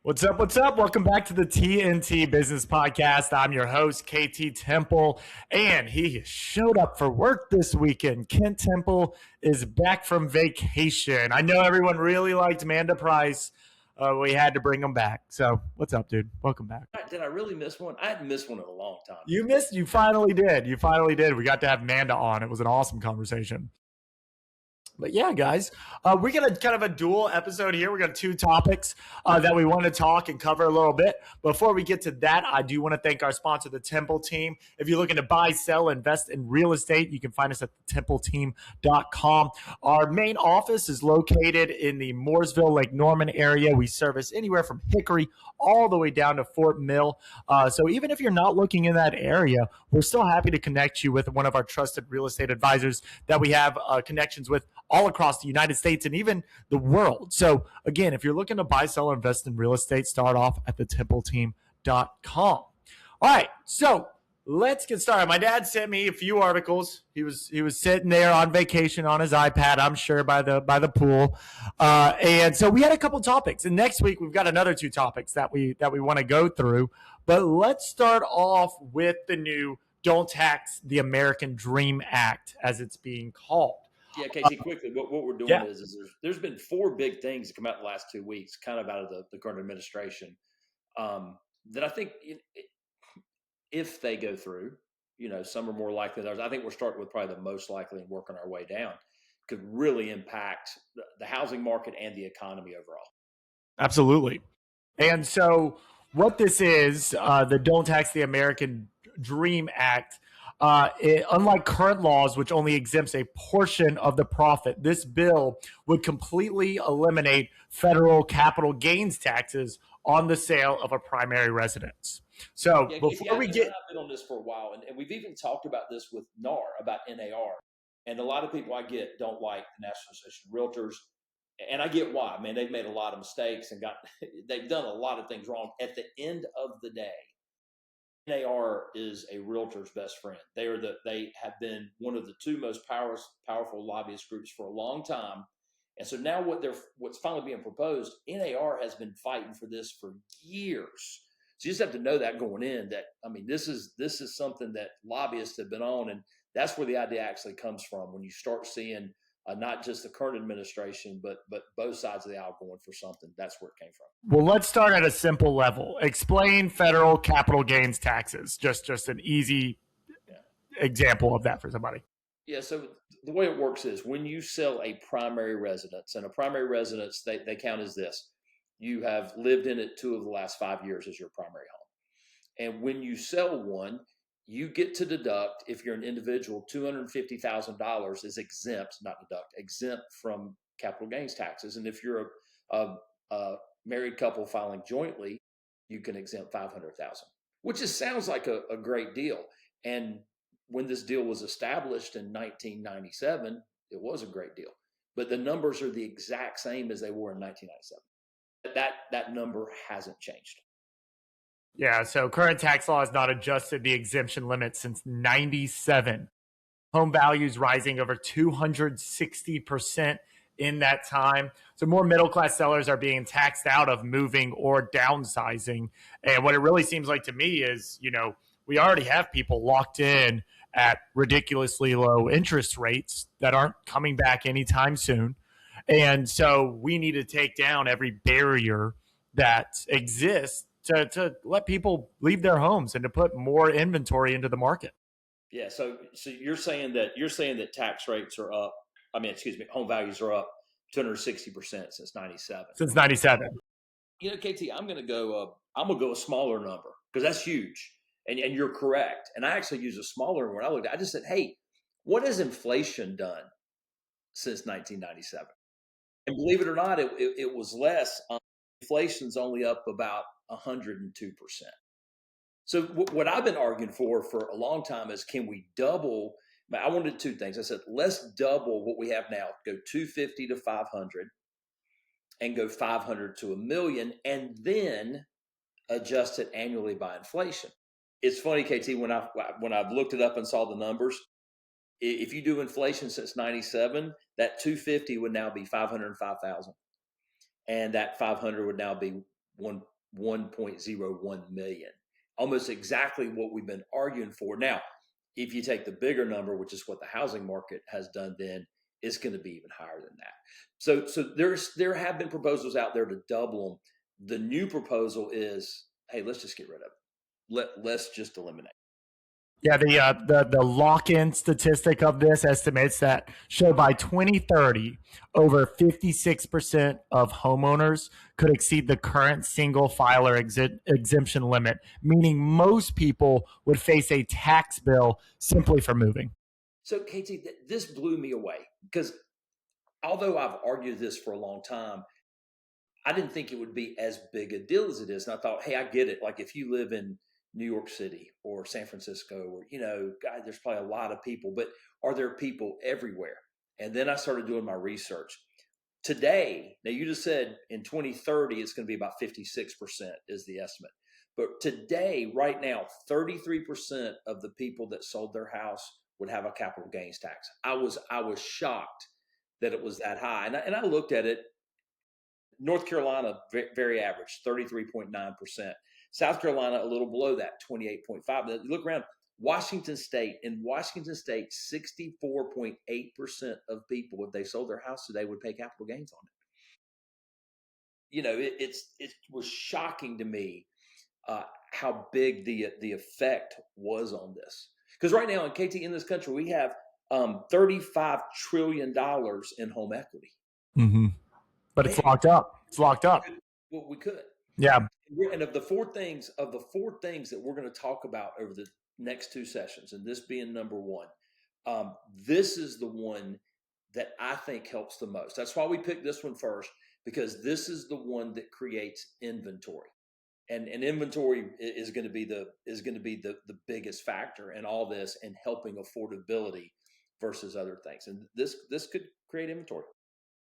What's up? What's up? Welcome back to the TNT Business Podcast. I'm your host, KT Temple, and he showed up for work this weekend. Kent Temple is back from vacation. I know everyone really liked Amanda Price. We had to bring him back. So, what's up, dude? Welcome back. Did I really miss one? I hadn't missed one in a long time. You finally did. You finally did. We got to have Amanda on. It was an awesome conversation. But yeah, guys, we're going to kind of a dual episode here. We got two topics that we want to talk and cover a little bit. Before we get to that, I do want to thank our sponsor, the Temple Team. If you're looking to buy, sell, invest in real estate, you can find us at templeteam.com. Our main office is located in the Mooresville, Lake Norman area. We service anywhere from Hickory all the way down to Fort Mill. So even if you're not looking in that area, we're still happy to connect you with one of our trusted real estate advisors that we have connections with all across the United States and even the world. So again, if you're looking to buy, sell, or invest in real estate, start off at templeteam.com. All right, so let's get started. My dad sent me a few articles. He was sitting there on vacation on his iPad, I'm sure, by the pool. And so we had a couple topics. And next week we've got another two topics that we want to go through. But let's start off with the new Don't Tax the American Dream Act, as it's being called. Yeah, Casey, quickly, what we're doing is there's been four big things that come out in the last 2 weeks, kind of out of the current administration, that I think if they go through, some are more likely than others. I think we're starting with probably the most likely and working our way down. Could really impact the housing market and the economy overall. Absolutely. And so what this is, the Don't Tax the American Dream Act, unlike current laws, which only exempts a portion of the profit, this bill would completely eliminate federal capital gains taxes on the sale of a primary residence. So before we get... I've been on this for a while, and we've even talked about this with NAR, about NAR. And a lot of people I get don't like the National Association of Realtors. And I get why. Man, they've made a lot of mistakes and they've done a lot of things wrong. At the end of the day, NAR is a realtor's best friend. They have been one of the two most powerful lobbyist groups for a long time. And so now what's finally being proposed, NAR has been fighting for this for years. So you just have to know that going in, that this is something that lobbyists have been on, and that's where the idea actually comes from. When you start seeing not just the current administration, but both sides of the aisle going for something, that's where it came from. Well, let's start at a simple level. Explain federal capital gains taxes. Just an easy example of that for somebody. Yeah, so the way it works is when you sell a primary residence, and a primary residence, they count as this. You have lived in it 2 of the last 5 years as your primary home. And when you sell one, you get to deduct, if you're an individual, $250,000 is exempt from capital gains taxes. And if you're a married couple filing jointly, you can exempt $500,000, which just sounds like a great deal. And when this deal was established in 1997, it was a great deal. But the numbers are the exact same as they were in 1997. That number hasn't changed. Yeah, so current tax law has not adjusted the exemption limit since 97. Home values rising over 260% in that time. So more middle-class sellers are being taxed out of moving or downsizing. And what it really seems like to me is, we already have people locked in at ridiculously low interest rates that aren't coming back anytime soon. And so we need to take down every barrier that exists to let people leave their homes and to put more inventory into the market. Yeah. So you're saying that tax rates are up. Home values are up 260% since 97. Since 97. KT, I'm going to go a smaller number because that's huge. And you're correct. And I actually use a smaller one. When I looked at it, I just said, hey, what has inflation done since 1997? And believe it or not, it was less. Inflation's only up about 102%. So what I've been arguing for a long time is, can we double? I wanted 2 things. I said, let's double what we have now, go 250 to 500 and go 500 to $1 million, and then adjust it annually by inflation. It's funny, KT, when I've looked it up and saw the numbers, if you do inflation since 97, that 250 would now be 505,000. And that 500 would now be 1.01 million, almost exactly what we've been arguing for. Now, if you take the bigger number, which is what the housing market has done, then it's going to be even higher than that. So there have been proposals out there to double them. The new proposal is, hey, let's just get rid of it. Let's just eliminate. Yeah, the lock-in statistic of this estimates that show by 2030, over 56% of homeowners could exceed the current single filer exemption limit, meaning most people would face a tax bill simply for moving. So, KT, this blew me away because although I've argued this for a long time, I didn't think it would be as big a deal as it is. And I thought, hey, I get it. Like if you live in New York City or San Francisco, or, God, there's probably a lot of people, but are there people everywhere? And then I started doing my research. Today, now you just said in 2030, it's going to be about 56% is the estimate. But today, right now, 33% of the people that sold their house would have a capital gains tax. I was shocked that it was that high. And I looked at it. North Carolina, very average, 33.9%. South Carolina, a little below that, 28.5%. Look around. Washington State, 64.8% of people, if they sold their house today, would pay capital gains on it. It was shocking to me how big the effect was on this. Because right now in KT, in this country, we have $35 trillion in home equity. Mm-hmm. But it's locked up. It's locked up. Well, we could. Yeah. And of the four things that we're going to talk about over the next two sessions, and this being number one, this is the one that I think helps the most. That's why we picked this one first, because this is the one that creates inventory. And inventory is going to be the biggest factor in all this and helping affordability versus other things. And this could create inventory.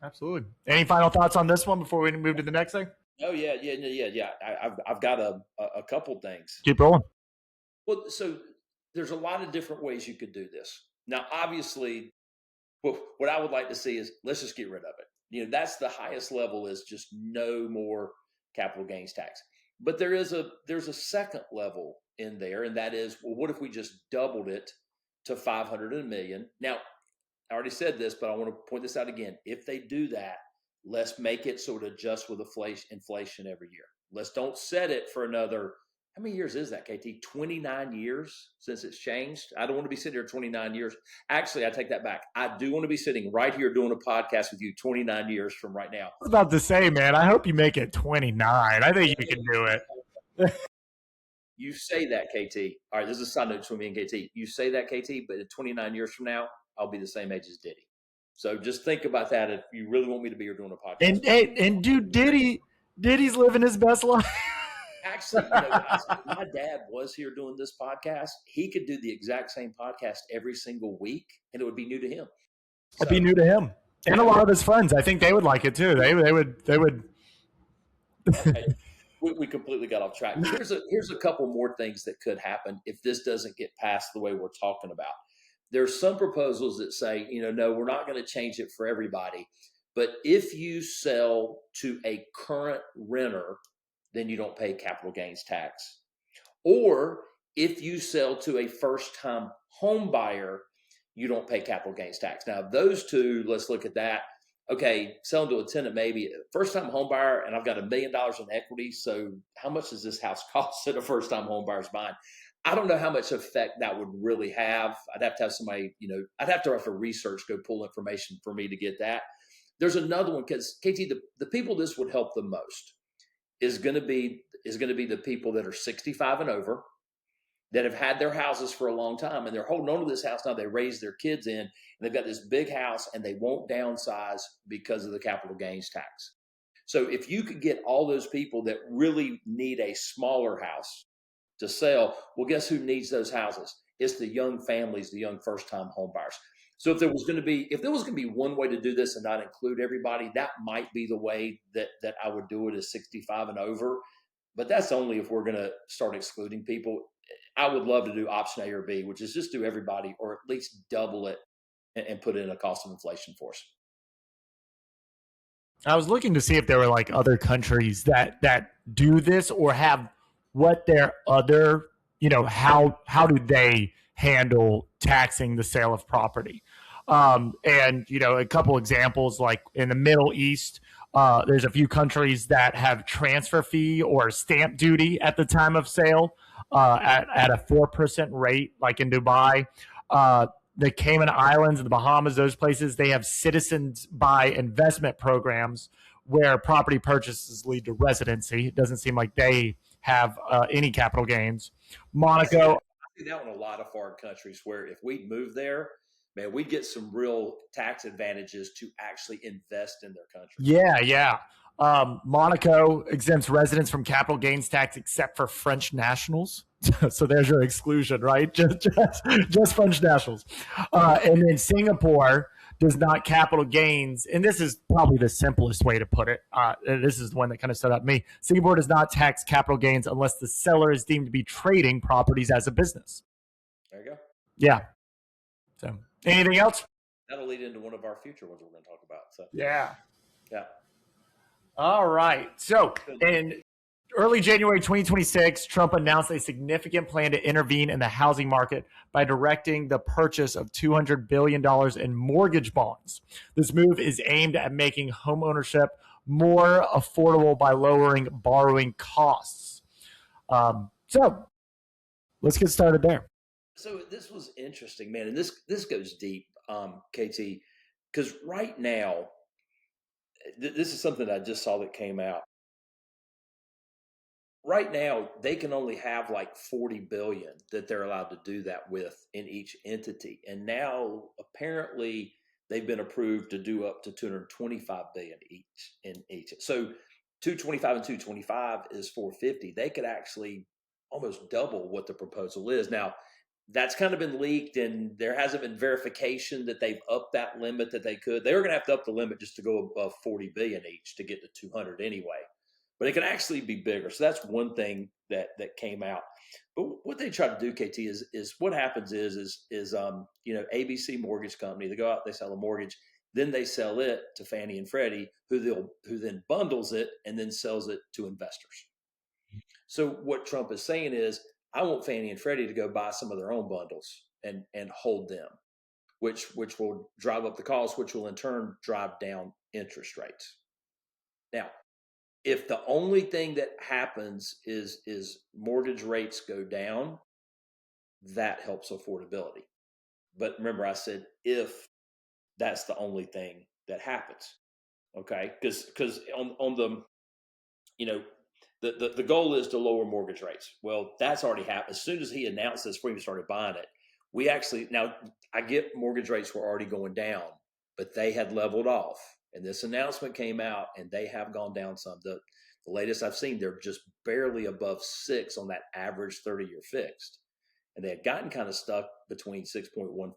Absolutely. Any final thoughts on this one before we move to the next thing? Oh yeah. I've got a couple things. Keep rolling. Well, so there's a lot of different ways you could do this. Now, obviously, what I would like to see is let's just get rid of it. That's the highest level, is just no more capital gains tax. But there's a second level in there, and that is, well, what if we just doubled it to 500 and a million? Now, I already said this, but I want to point this out again. If they do that, let's make it so it adjusts with inflation every year. Let's don't set it for another. How many years is that, KT? 29 years since it's changed. I don't want to be sitting here 29 years. Actually, I take that back. I do want to be sitting right here doing a podcast with you 29 years from right now. I was about to say, man, I hope you make it 29. I think you can do it. You say that, KT. All right, this is a side note between me and KT. You say that, KT, but 29 years from now, I'll be the same age as Diddy. So just think about that if you really want me to be here doing a podcast. And dude, Diddy's living his best life. Actually, my dad was here doing this podcast. He could do the exact same podcast every single week, and it would be new to him. It'd be new to him, and a lot of his friends. I think they would like it too. They would. Okay. We completely got off track. Here's a couple more things that could happen if this doesn't get passed the way we're talking about. There's some proposals that say, no, we're not going to change it for everybody, but if you sell to a current renter, then you don't pay capital gains tax. Or if you sell to a first-time home buyer, you don't pay capital gains tax. Now, those two, let's look at that. Okay, selling to a tenant, maybe first-time home buyer, and I've got $1 million in equity. So how much does this house cost that a first-time home buyer's buying? I don't know how much effect that would really have. I'd have to have somebody, I'd have to research, go pull information for me to get that. There's another one, because KT, the people this would help the most is going to be the people that are 65 and over, that have had their houses for a long time, and they're holding on to this house now. They raised their kids in, and they've got this big house, and they won't downsize because of the capital gains tax. So if you could get all those people that really need a smaller house to sell, well, guess who needs those houses? It's the young families, the young first-time home buyers. So if there was going to be one way to do this and not include everybody, that might be the way that I would do it, is 65 and over. But that's only if we're going to start excluding people. I would love to do option A or B, which is just do everybody, or at least double it and put it in a cost of inflation for us. I was looking to see if there were like other countries that do this or have what their other, how do they handle taxing the sale of property? And a couple examples like in the Middle East, there's a few countries that have transfer fee or stamp duty at the time of sale at a 4% rate, like in Dubai. The Cayman Islands and the Bahamas, those places, they have citizens buy investment programs where property purchases lead to residency. It doesn't seem like they have any capital gains. Monaco, I see that in a lot of foreign countries where if we move there, man, we get some real tax advantages to actually invest in their country. yeah. Monaco exempts residents from capital gains tax except for French nationals. So there's your exclusion, right? Just French nationals. And then Singapore does not capital gains, and this is probably the simplest way to put it. This is the one that kind of stood out to me. Singapore does not tax capital gains unless the seller is deemed to be trading properties as a business. There you go. Yeah. So anything else? That'll lead into one of our future ones we're going to talk about. So Yeah. yeah. All right. So in early January 2026, Trump announced a significant plan to intervene in the housing market by directing the purchase of $200 billion in mortgage bonds. This move is aimed at making homeownership more affordable by lowering borrowing costs. So let's get started there. So this was interesting, man, and this goes deep, KT, because right now, this is something I just saw that came out. Right now, they can only have like 40 billion that they're allowed to do that with in each entity, and now apparently they've been approved to do up to 225 billion each in each. So 225 and 225 is 450. They could actually almost double what the proposal is now. That's kind of been leaked, and there hasn't been verification that they've upped that limit that they could. They were going to have to up the limit just to go above 40 billion each to get to 200 anyway. But it can actually be bigger. So that's one thing that came out. But what they try to do, KT, is what happens is ABC Mortgage Company, they go out, they sell a mortgage, then they sell it to Fannie and Freddie, who then bundles it and then sells it to investors. So what Trump is saying is, I want Fannie and Freddie to go buy some of their own bundles and hold them, which will drive up the cost, which will in turn drive down interest rates. Now, if the only thing that happens is mortgage rates go down, that helps affordability. But remember, I said if that's the only thing that happens, okay? Because on the the goal is to lower mortgage rates. Well, that's already happened. As soon as he announced this, before we even started buying it, we actually, now I get mortgage rates were already going down, but they had leveled off. And this announcement came out and they have gone down some. The latest I've seen, they're just barely above 6 on that average 30-year fixed. And they had gotten kind of stuck between 6.15 and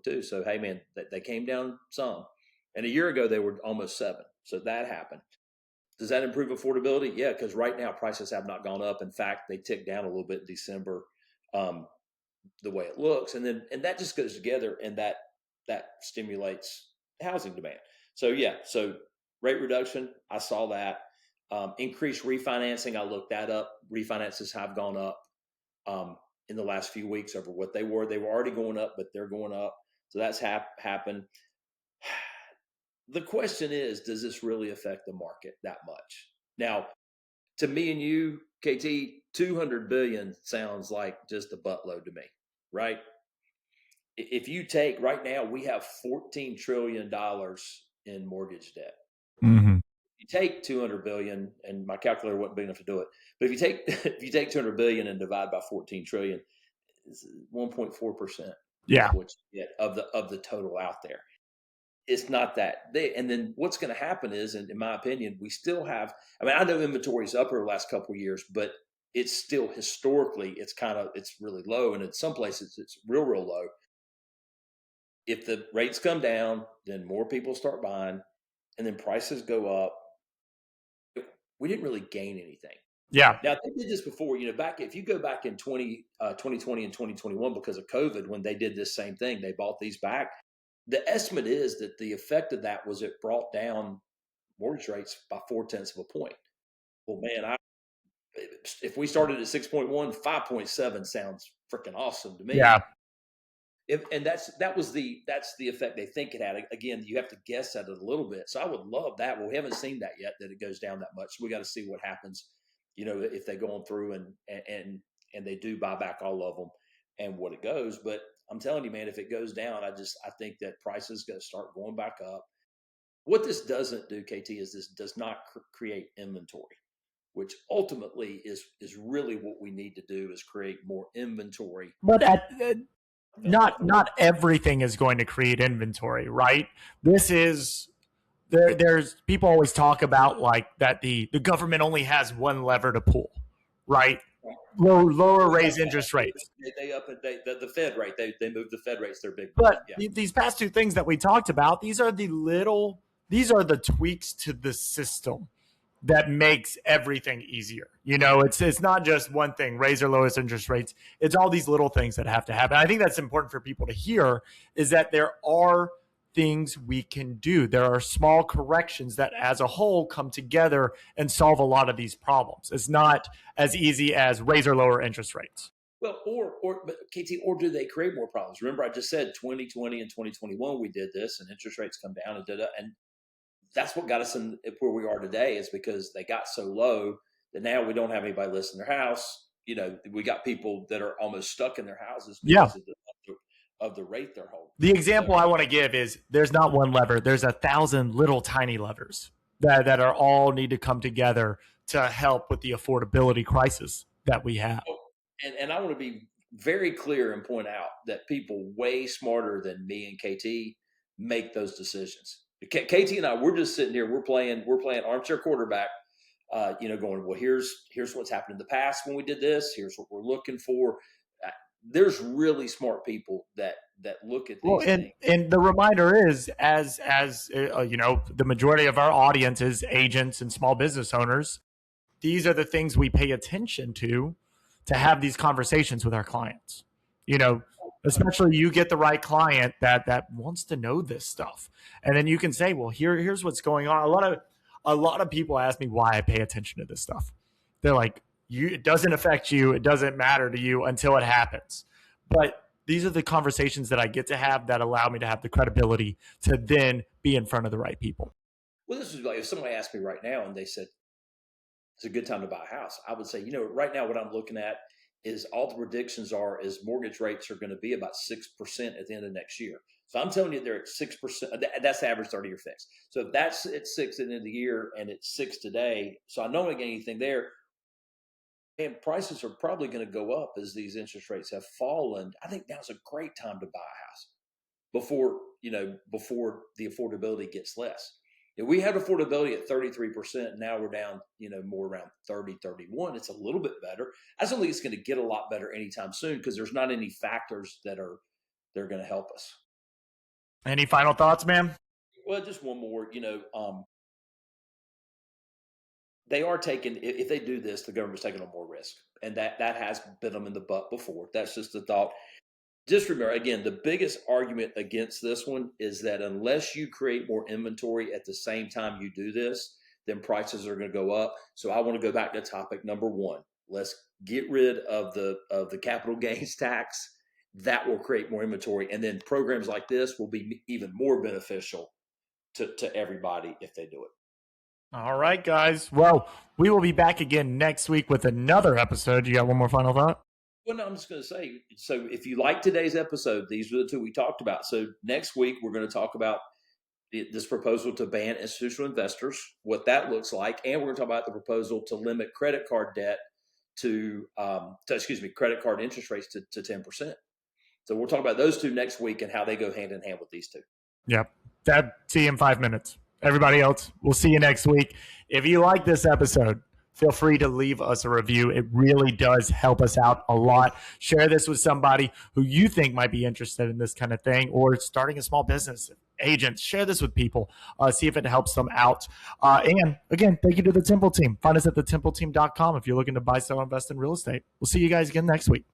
6.2. So, hey, man, they came down some. And a year ago, they were almost 7. So that happened. Does that improve affordability? Yeah, because right now prices have not gone up. In fact, they ticked down a little bit in December, the way it looks, and that just goes together, and that stimulates housing demand. So yeah, so rate reduction, I saw that. Increased refinancing, I looked that up. Refinances have gone up in the last few weeks over what they were. They were already going up, but they're going up. So that's happened. The question is, does this really affect the market that much? Now, to me and you, KT, 200 billion sounds like just a buttload to me, right? If you take right now, we have $14 trillion in mortgage debt. Mm-hmm. You take 200 billion, and my calculator wasn't big enough to do it. But if you take 200 billion and divide by 14 trillion, it's 1.4%. Yeah. What you get of the total out there. It's not that they, and then what's going to happen is, in my opinion, we still have, I mean, I know inventory's up over the last couple of years, but it's still historically, it's really low. And in some places it's real low. If the rates come down, then more people start buying and then prices go up. We didn't really gain anything. Yeah. Now they did this before, if you go back in 2020 and 2021, because of COVID, when they did this same thing, they bought these back. The estimate is that the effect of that was it brought down mortgage rates by 0.4 of a point. Well, man, if we started at 6.1, 5.7 sounds freaking awesome to me. Yeah. And that's the effect they think it had. Again, you have to guess at it a little bit. So I would love that. Well, we haven't seen that yet, that it goes down that much. So we got to see what happens, if they go on through and they do buy back all of them and what it goes. But I'm telling you, man, if it goes down, I think that prices going to start going back up. What this doesn't do, KT, is this does not create inventory, which ultimately is really what we need to do, is create more inventory. But not everything is going to create inventory, right? This is there's people always talk about like that the government only has one lever to pull, right? Lower raise interest rates. The Fed rate, they move the Fed rates. They're big. But these past two things that we talked about, these are the tweaks to the system that makes everything easier. It's not just one thing, raise or lowest interest rates. It's all these little things that have to happen. I think that's important for people to hear, is that there are things we can do. There are small corrections that as a whole come together and solve a lot of these problems. It's not as easy as raise or lower interest rates. Well, but KT, or do they create more problems? Remember, I just said 2020 and 2021, we did this and interest rates come down and that's what got us in where we are today, is because they got so low that now we don't have anybody listing their house. We got people that are almost stuck in their houses because of the rate they're holding. The example I want to give is there's not one lever. There's 1,000 little tiny levers that are all need to come together to help with the affordability crisis that we have. And I want to be very clear and point out that people way smarter than me and KT make those decisions. KT and I, we're just sitting here. We're playing armchair quarterback. Going, well, here's what's happened in the past when we did this. Here's what we're looking for. There's really smart people that look at these things. And the reminder is, as the majority of our audience is agents and small business owners. These are the things we pay attention to have these conversations with our clients. Especially you get the right client that wants to know this stuff. And then you can say, well, here's what's going on. A lot of people ask me why I pay attention to this stuff. They're like, it doesn't affect you. It doesn't matter to you until it happens. But these are the conversations that I get to have that allow me to have the credibility to then be in front of the right people. Well, this is like if somebody asked me right now and they said, it's a good time to buy a house, I would say, right now what I'm looking at is all the predictions is mortgage rates are going to be about 6% at the end of next year. So I'm telling you, they're at 6%. That's the average 30-year fix. So if that's at 6 at the end of the year and it's 6 today, so I don't get anything there. And prices are probably going to go up as these interest rates have fallen. I think now's a great time to buy a house before the affordability gets less. If we had affordability at 33%, now we're down, more around 30, 31. It's a little bit better. I don't think it's going to get a lot better anytime soon because there's not any factors they're going to help us. Any final thoughts, man? Well, just one more, they are taking, if they do this, the government's taking on more risk. And that has bit them in the butt before. That's just the thought. Just remember, again, the biggest argument against this one is that unless you create more inventory at the same time you do this, then prices are going to go up. So I want to go back to topic number one. Let's get rid of the capital gains tax. That will create more inventory. And then programs like this will be even more beneficial to everybody if they do it. All right, guys. Well, we will be back again next week with another episode. You got one more final thought? Well, no, I'm just going to say, so if you like today's episode, these are the two we talked about. So next week, we're going to talk about this proposal to ban institutional investors, what that looks like. And we're going to talk about the proposal to limit credit card debt credit card interest rates to 10%. So we'll talk about those two next week and how they go hand in hand with these two. Yep. See you in 5 minutes. Everybody else, we'll see you next week. If you like this episode, feel free to leave us a review. It really does help us out a lot. Share this with somebody who you think might be interested in this kind of thing or starting a small business. Agents, share this with people. See if it helps them out. And again, thank you to the Temple team. Find us at thetempleteam.com if you're looking to buy, sell, invest in real estate. We'll see you guys again next week.